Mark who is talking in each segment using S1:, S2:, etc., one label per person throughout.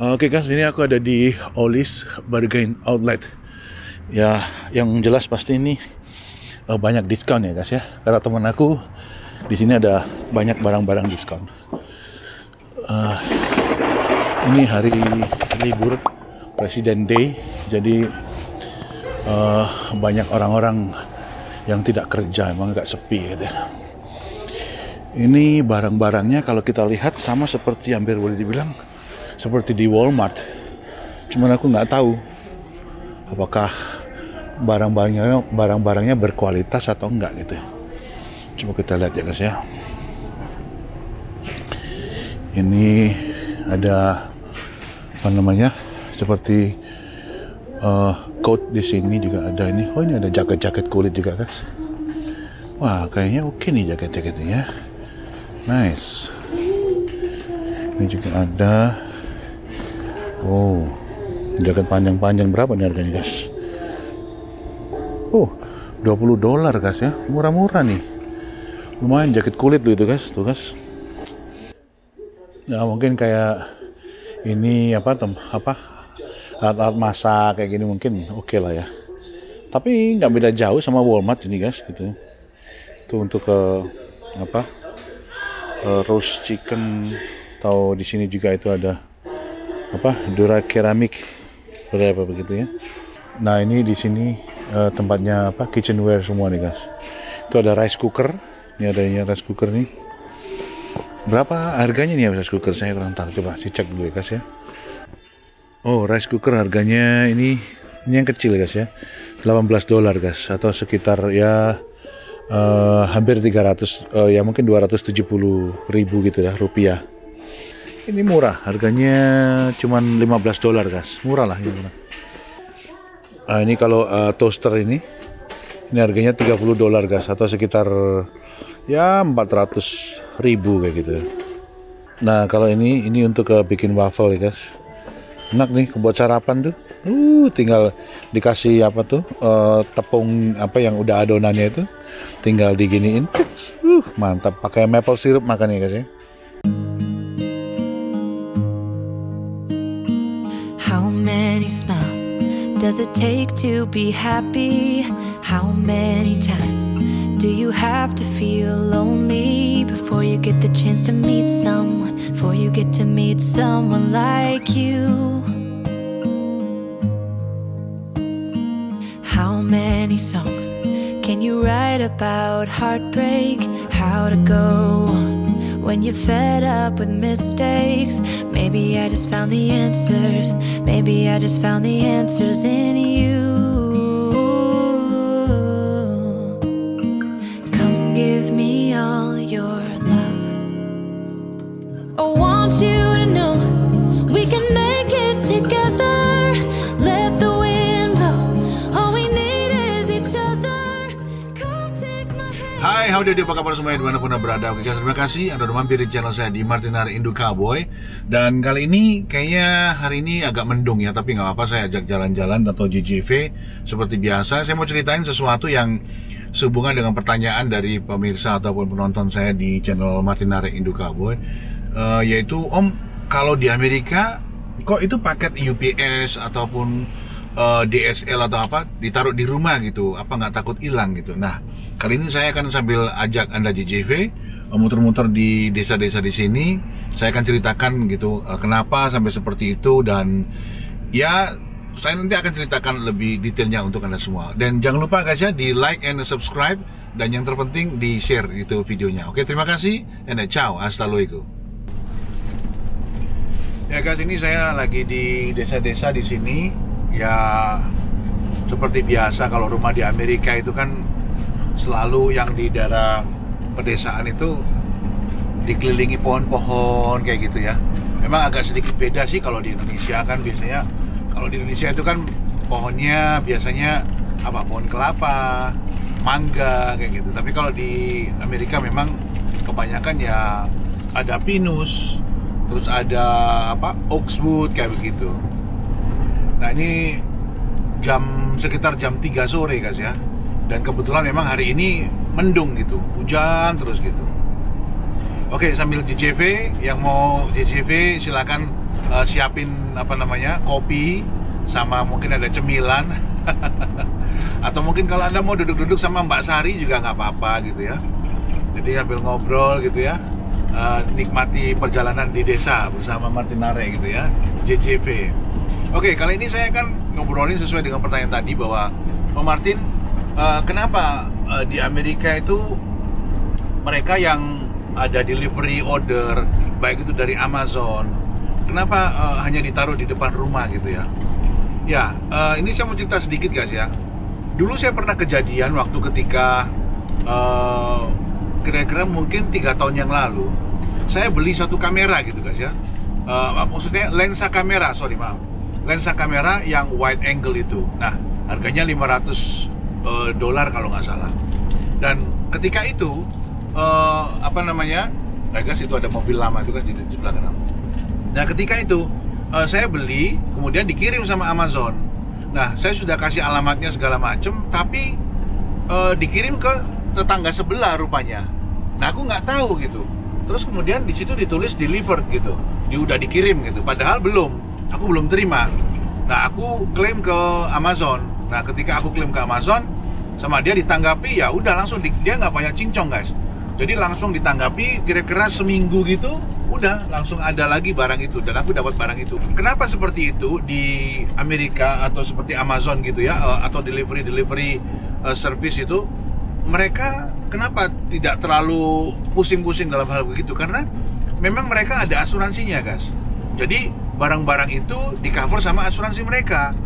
S1: Oke guys, ini aku ada di Ollie's Bargain Outlet. Ya, yang jelas pasti ini banyak diskon ya guys ya. Kata teman aku, di sini ada banyak barang-barang diskon. Ini hari libur Presiden Day, jadi banyak orang-orang yang tidak kerja, emang agak sepi gitu. Ini barang-barangnya kalau kita lihat sama seperti hampir boleh dibilang seperti di Walmart. Cuman aku nggak tahu apakah barang-barangnya berkualitas atau enggak gitu. Coba kita lihat ya guys ya. Ini ada apa namanya? Seperti coat di sini juga ada ini. Oh, ini ada jaket-jaket kulit juga guys. Wah, kayaknya oke nih jaket-jaketnya ya. Nice. Ini juga ada. Oh, jaket panjang-panjang berapa nih harganya guys? Oh, $20 guys ya, murah-murah nih. Lumayan jaket kulit loh itu guys, tuh guys. Ya mungkin kayak ini alat-alat masak kayak gini mungkin oke lah ya. Tapi nggak beda jauh sama Walmart ini guys gitu. Itu untuk roast chicken, atau di sini juga itu ada Dura keramik berapa begitu ya. Nah ini di sini tempatnya kitchenware semua nih guys. Itu ada rice cooker. Ini adanya rice cooker nih. Berapa harganya nih rice cooker? Saya kurang tahu. Coba saya cek dulu ya guys ya. Oh, rice cooker harganya ini yang kecil guys ya, $18 guys, atau sekitar ya hampir 300 ya mungkin 270.000 gitu ya rupiah. Ini murah, harganya cuman $15 guys, murah lah ini murah. Ini kalau toaster ini harganya $30 guys, atau sekitar ya 400.000 kayak gitu. Nah kalau ini untuk bikin waffle ya guys, enak nih buat sarapan tuh. Tinggal dikasih tepung yang udah adonannya itu, tinggal diginiin, mantap. Pakai maple syrup makannya guys ya.
S2: How many smiles does it take to be happy? How many times do you have to feel lonely before you get the chance to meet someone, before you get to meet someone like you? How many songs can you write about heartbreak? How to go on when you're fed up with mistakes? Maybe I just found the answers. Maybe I just found the answers in you. Come give me all your love. I want you to know we can make it together. Let the wind blow. All we need is each other. Come take my hand.
S1: Hai, howdy, apa kabar semuanya dimanapun anda berada. Oke guys, terima kasih anda udah mampir di channel saya di Martin Hari Indo Cowboy. Dan kali ini kayaknya hari ini agak mendung ya, tapi nggak apa-apa, saya ajak jalan-jalan atau JJV seperti biasa. Saya mau ceritain sesuatu yang sehubungan dengan pertanyaan dari pemirsa ataupun penonton saya di channel Martin Hari Indo Cowboy, yaitu Om, kalau di Amerika kok itu paket UPS ataupun DSL atau apa ditaruh di rumah gitu, apa nggak takut hilang gitu. Nah, kali ini saya akan sambil ajak anda JJV muter-muter di desa-desa di sini. Saya akan ceritakan gitu kenapa sampai seperti itu, dan ya saya nanti akan ceritakan lebih detailnya untuk anda semua. Dan jangan lupa guys ya, di like and subscribe, dan yang terpenting di share itu videonya. Oke, terima kasih and ciao, hasta luego. Ya guys, ini saya lagi di desa-desa di sini. Ya seperti biasa kalau rumah di Amerika itu kan selalu yang di daerah pedesaan itu dikelilingi pohon-pohon kayak gitu ya. Memang agak sedikit beda sih kalau di Indonesia. Kan biasanya kalau di Indonesia itu kan pohonnya biasanya pohon kelapa, mangga kayak gitu. Tapi kalau di Amerika memang kebanyakan ya ada pinus, terus ada oakswood kayak begitu. Nah ini sekitar jam 3 sore guys ya. Dan kebetulan memang hari ini mendung gitu, hujan terus gitu. Oke, sambil JJV, yang mau JJV silakan siapin apa namanya, kopi sama mungkin ada cemilan. Atau mungkin kalau Anda mau duduk-duduk sama Mbak Sari juga nggak apa-apa gitu ya. Jadi sambil ngobrol gitu ya, nikmati perjalanan di desa bersama Martinare gitu ya, JJV. Oke, kali ini saya akan ngobrolin sesuai dengan pertanyaan tadi bahwa Martin, kenapa di Amerika itu mereka yang ada delivery order, baik itu dari Amazon, kenapa hanya ditaruh di depan rumah gitu ya? Ya, ini saya mau cerita sedikit guys ya. Dulu saya pernah kejadian waktu ketika kira-kira mungkin 3 tahun yang lalu, saya beli satu kamera gitu guys ya. Maksudnya lensa kamera, lensa kamera yang wide angle itu. Nah, harganya $500 kalau nggak salah. Dan ketika itu guys, itu ada mobil lama itu kan di sebelah kanan. Nah, ketika itu saya beli, kemudian dikirim sama Amazon. Nah, saya sudah kasih alamatnya segala macem, tapi dikirim ke tetangga sebelah rupanya. Nah, aku nggak tahu gitu. Terus kemudian di situ ditulis delivered gitu, udah dikirim gitu. Padahal aku belum terima. Nah, aku klaim ke Amazon. Nah, ketika aku klaim ke Amazon, sama dia ditanggapi, ya udah langsung dia nggak banyak cincong guys. Jadi langsung ditanggapi, kira-kira seminggu gitu, udah langsung ada lagi barang itu dan aku dapat barang itu. Kenapa seperti itu di Amerika atau seperti Amazon gitu ya, atau delivery service itu, mereka kenapa tidak terlalu pusing-pusing dalam hal begitu? Karena memang mereka ada asuransinya guys. Jadi barang-barang itu di cover sama asuransi mereka.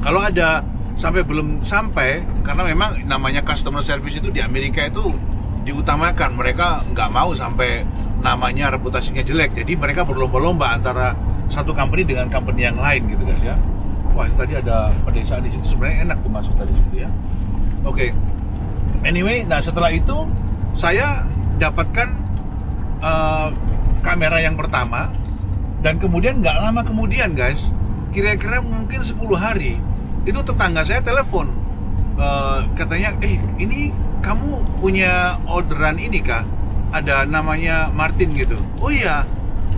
S1: Kalau ada belum sampai, karena memang namanya customer service itu di Amerika itu diutamakan. Mereka nggak mau sampai namanya, reputasinya jelek. Jadi mereka berlomba-lomba antara satu company dengan company yang lain gitu guys ya. Wah, tadi ada pedesaan di situ, sebenarnya enak tuh masuk tadi situ ya. Oke. Anyway, nah setelah itu saya dapatkan kamera yang pertama. Dan kemudian nggak lama kemudian guys, kira-kira mungkin 10 hari, itu tetangga saya telepon, katanya, ini kamu punya orderan ini kah? Ada namanya Martin gitu. Oh ya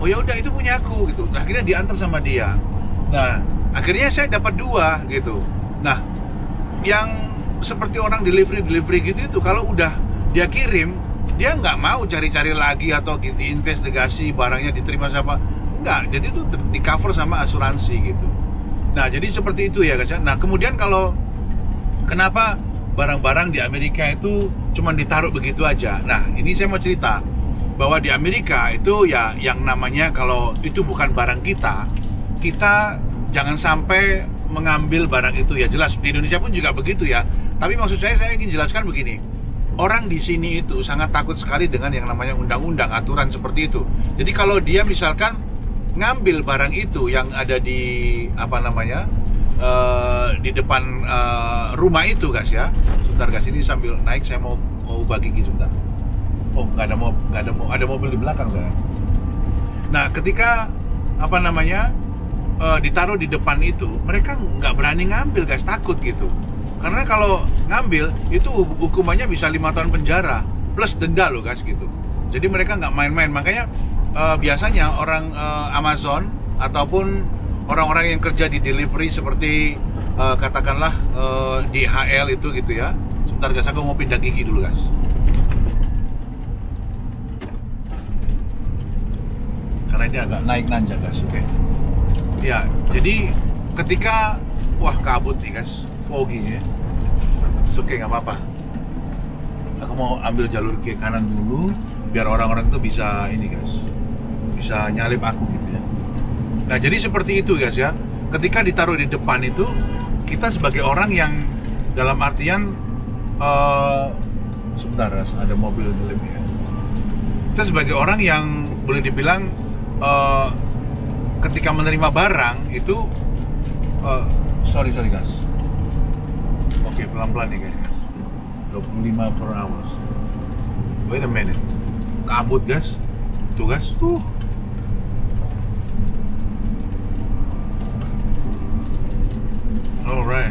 S1: udah itu punya aku gitu. Akhirnya diantar sama dia. Nah, akhirnya saya dapat 2 gitu. Nah, yang seperti orang delivery gitu itu, kalau udah dia kirim, dia nggak mau cari-cari lagi atau diinvestigasi barangnya diterima siapa. Enggak, jadi itu di cover sama asuransi gitu. Nah, jadi seperti itu ya guys ya. Nah, kemudian kalau kenapa barang-barang di Amerika itu cuma ditaruh begitu aja. Nah, ini saya mau cerita bahwa di Amerika itu ya yang namanya, kalau itu bukan barang kita jangan sampai mengambil barang itu. Ya jelas di Indonesia pun juga begitu ya. Tapi maksud saya ingin jelaskan begini. Orang di sini itu sangat takut sekali dengan yang namanya undang-undang, aturan seperti itu. Jadi kalau dia misalkan ngambil barang itu yang ada di di depan rumah itu guys ya. Sebentar guys, ini sambil naik saya mau ubah gigi sebentar. Oh, ada mobil di belakang kan. Nah, ketika ditaruh di depan itu, mereka nggak berani ngambil guys, takut gitu. Karena kalau ngambil itu hukumannya bisa 5 tahun penjara plus denda loh guys gitu. Jadi mereka nggak main-main. Makanya biasanya orang Amazon ataupun orang-orang yang kerja di delivery seperti katakanlah di HL itu gitu ya. Sebentar guys, aku mau pindah gigi dulu guys. Karena ini agak naik nanjak guys, oke. Ya, jadi ketika kabut nih guys, foggy ya. Oke, nggak apa-apa. Aku mau ambil jalur ke kanan dulu biar orang-orang itu bisa ini guys, bisa nyalip aku gitu ya. Nah, jadi seperti itu guys ya. Ketika ditaruh di depan itu, kita sebagai orang yang dalam artian sebentar guys, ada mobil ngelip ya. Kita sebagai orang yang boleh dibilang ketika menerima barang itu sorry guys. Oke, pelan-pelan nih guys. 25 per hour. Wait a minute. Kabut guys. Tuh guys. Alright.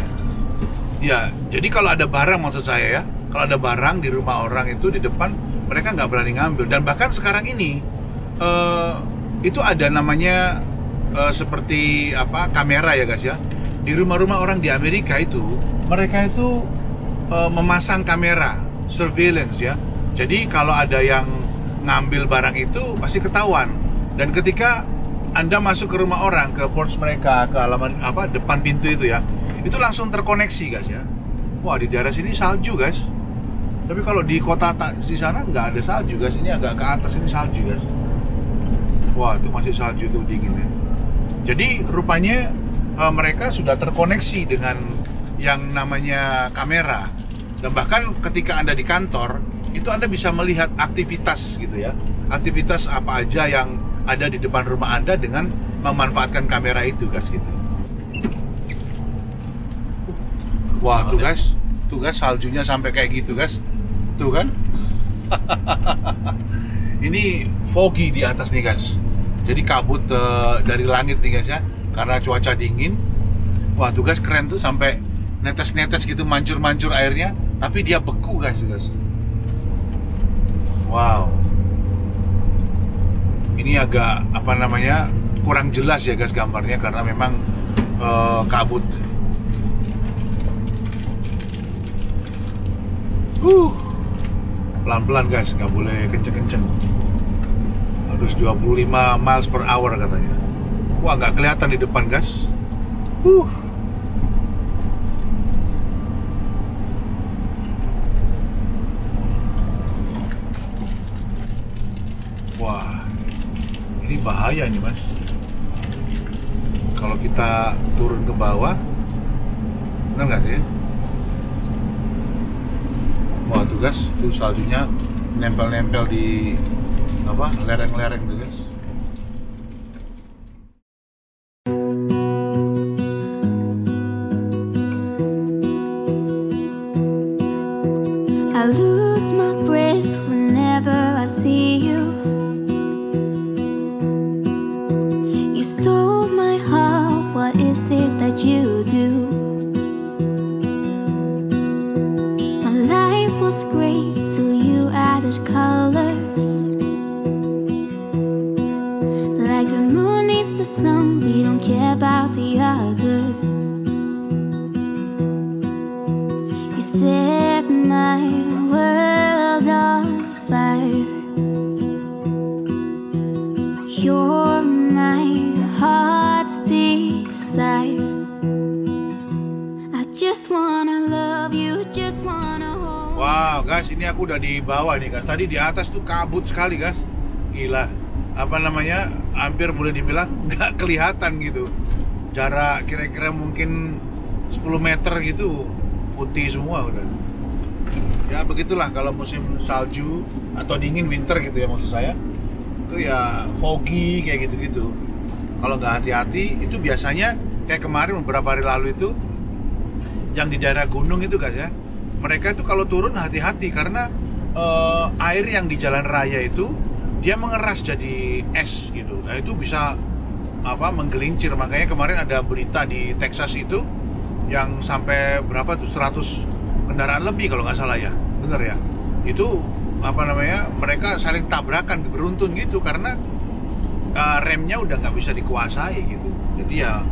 S1: Ya, jadi kalau ada barang, maksud saya ya, kalau ada barang di rumah orang itu di depan, mereka nggak berani ngambil. Dan bahkan sekarang ini itu ada namanya seperti apa kamera ya guys ya. Di rumah-rumah orang di Amerika itu mereka itu memasang kamera surveillance ya. Jadi kalau ada yang ngambil barang itu pasti ketahuan. Dan ketika Anda masuk ke rumah orang, ke porch mereka, ke halaman apa depan pintu itu ya, itu langsung terkoneksi guys ya. Wah, di daerah sini salju guys. Tapi kalau di kota di sana nggak ada salju guys. Ini agak ke atas ini salju guys. Wah, itu masih salju tuh dingin ya. Jadi rupanya mereka sudah terkoneksi dengan yang namanya kamera. Dan bahkan ketika Anda di kantor, itu Anda bisa melihat aktivitas gitu ya. Aktivitas apa aja yang ada di depan rumah Anda dengan memanfaatkan kamera itu guys gitu. Wah, tuh guys saljunya sampai kayak gitu guys. Tuh kan? Ini foggy di atas nih guys. Jadi kabut dari langit nih guys ya. Karena cuaca dingin. Wah, tuh guys keren tuh sampai netes-netes gitu mancur-mancur airnya, tapi dia beku guys. Wow. Ini agak apa namanya kurang jelas ya guys gambarnya karena memang kabut. Pelan-pelan guys, nggak boleh kenceng-kenceng. Harus 25 miles per hour katanya. Wah, nggak kelihatan di depan guys. Wah, ini bahaya nih mas. Kalau kita turun ke bawah, benar nggak sih? Wah tuh guys, tuh saljunya nempel-nempel di apa lereng-lereng tuh guys.
S2: I lose my breath whenever I see you. You stole my heart, what is it that you do? My life was great till you added colors. Like the moon needs the sun, we don't care about the others. You set my world on fire. You're my heart's desire. I just wanna love you, just wanna hold.
S1: Wow guys, ini aku udah di bawah nih guys. Tadi di atas tuh kabut sekali guys. Gila. Apa namanya? Hampir boleh dibilang nggak kelihatan gitu. Jarak kira-kira mungkin 10 meter gitu. Putih semua udah. Ya begitulah kalau musim salju atau dingin winter gitu ya maksud saya. Itu ya foggy kayak gitu-gitu. Kalau nggak hati-hati itu biasanya kayak kemarin beberapa hari lalu itu yang di daerah gunung itu guys ya. Mereka itu kalau turun hati-hati karena air yang di jalan raya itu dia mengeras jadi es gitu. Nah itu bisa apa menggelincir. Makanya kemarin ada berita di Texas itu yang sampai berapa tuh 100 kendaraan lebih kalau nggak salah ya, bener ya. Itu apa namanya mereka saling tabrakan beruntun gitu karena remnya udah nggak bisa dikuasai gitu. Jadi ya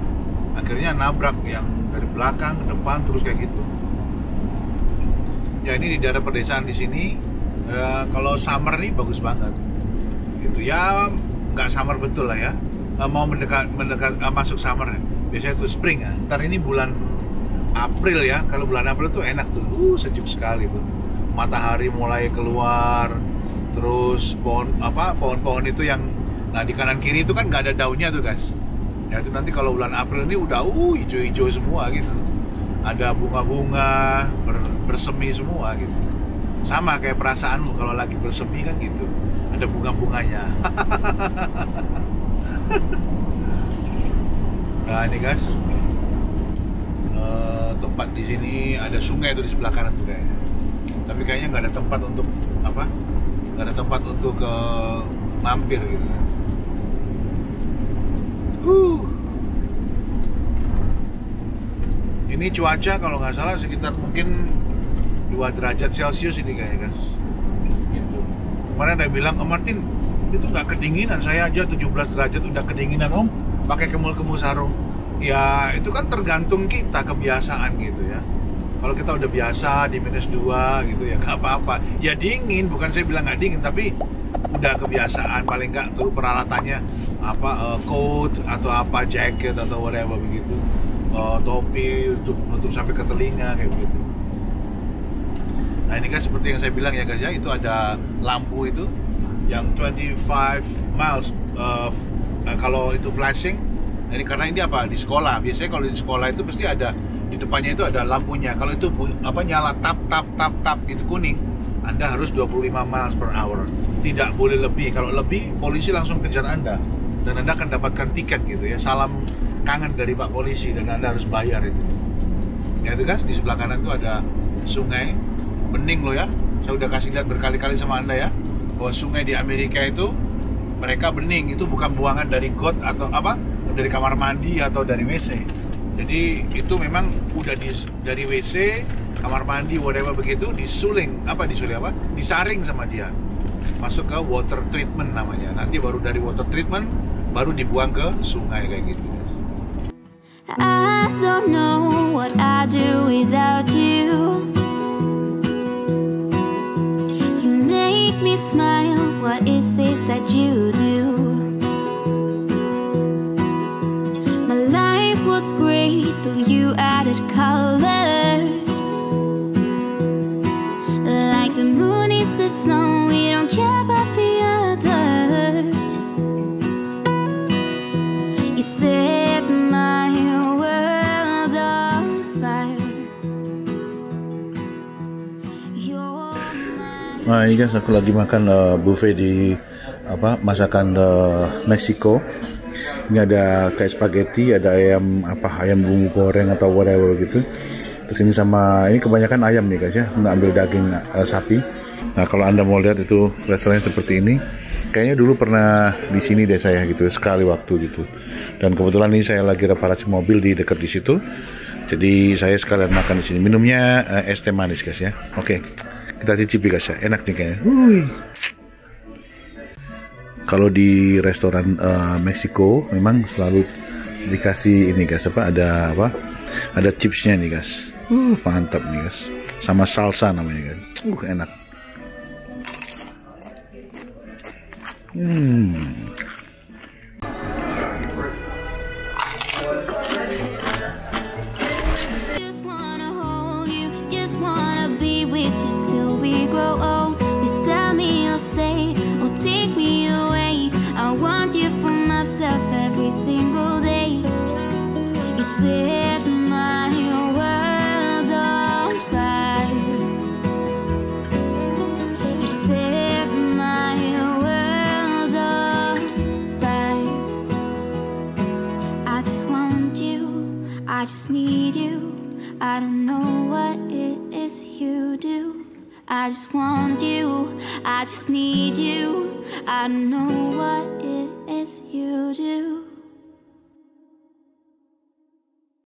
S1: akhirnya nabrak yang dari belakang ke depan terus kayak gitu. Ya ini di daerah pedesaan di sini kalau summer nih bagus banget. Gitu ya nggak summer betul lah ya. Mau mendekat masuk summer biasanya itu spring ya. Ntar ini bulan April ya, kalau bulan April tuh enak tuh, sejuk sekali tuh. Matahari mulai keluar, terus pohon-pohon itu yang, nah di kanan kiri itu kan nggak ada daunnya tuh guys. Ya itu nanti kalau bulan April ini udah hijau-hijau semua gitu. Ada bunga-bunga bersemi semua gitu. Sama kayak perasaanmu kalau lagi bersemi kan gitu, ada bunga-bunganya. Nah ini guys. Tempat di sini ada sungai tuh di sebelah kanan tuh kayaknya. Tapi kayaknya nggak ada tempat untuk apa? Nggak ada tempat untuk mampir gitu. Ini cuaca kalau nggak salah sekitar mungkin 2 derajat Celcius ini kayaknya guys. Gitu. Kemarin ada bilang, Martin itu nggak kedinginan, saya aja 17 derajat udah kedinginan om. pakai kemul-kemul sarung. Ya itu kan tergantung kita, kebiasaan gitu ya. Kalau kita udah biasa di -2 gitu ya nggak apa-apa. Ya dingin, bukan saya bilang nggak dingin, tapi udah kebiasaan, paling nggak tuh peralatannya apa, coat atau apa, jacket atau whatever begitu, topi untuk nutup sampai ke telinga kayak begitu. Nah ini kan seperti yang saya bilang ya guys ya, itu ada lampu itu yang 25 miles kalau itu flashing. Ini karena ini apa, di sekolah biasanya kalau di sekolah itu pasti ada di depannya itu ada lampunya. Kalau itu apa nyala tap itu kuning, Anda harus 25 miles per hour, tidak boleh lebih. Kalau lebih polisi langsung kejar Anda dan Anda akan dapatkan tiket gitu ya, salam kangen dari Pak Polisi, dan Anda harus bayar itu. Ya itu guys, di sebelah kanan itu ada sungai bening loh ya. Saya udah kasih lihat berkali-kali sama Anda ya, bahwa sungai di Amerika itu mereka bening, itu bukan buangan dari got atau apa, dari kamar mandi atau dari WC. Jadi itu memang udah dari WC, kamar mandi, whatever begitu, disaring sama dia, masuk ke water treatment namanya. Nanti baru dari water treatment baru dibuang ke sungai kayak gitu.
S2: I don't know what I do without you. You make me smile. What is it that you do? My life was great till you added colors. Like the moon is the snow, we don't care about the others. You set my world on fire.
S1: Nah ini guys, aku lagi makan buffet di masakan Meksiko. Ini ada kayak spaghetti, ada ayam bumbu goreng atau whatever gitu. Terus ini sama, ini kebanyakan ayam nih guys ya, nggak ambil daging sapi. Nah kalau Anda mau lihat itu restoran seperti ini, kayaknya dulu pernah di sini deh saya gitu, sekali waktu gitu. Dan kebetulan ini saya lagi reparasi mobil di dekat di situ. Jadi saya sekalian makan di sini. Minumnya es teh manis guys ya. Oke, kita cicipi guys ya, enak nih kayaknya. Kalau di restoran Meksiko memang selalu dikasih ini guys, ada chipsnya nih guys. Mantap nih guys, sama salsa namanya kan. Enak.
S2: Just wanna hold you, just wanna be with you till we grow old. Please tell me you'll stay or take me away. I want you for myself every single day. You set my world on fire. You set my world on fire. I just want you, I just need you. I don't know what it is you do. I just want you, I just need you. I don't know what it is you do.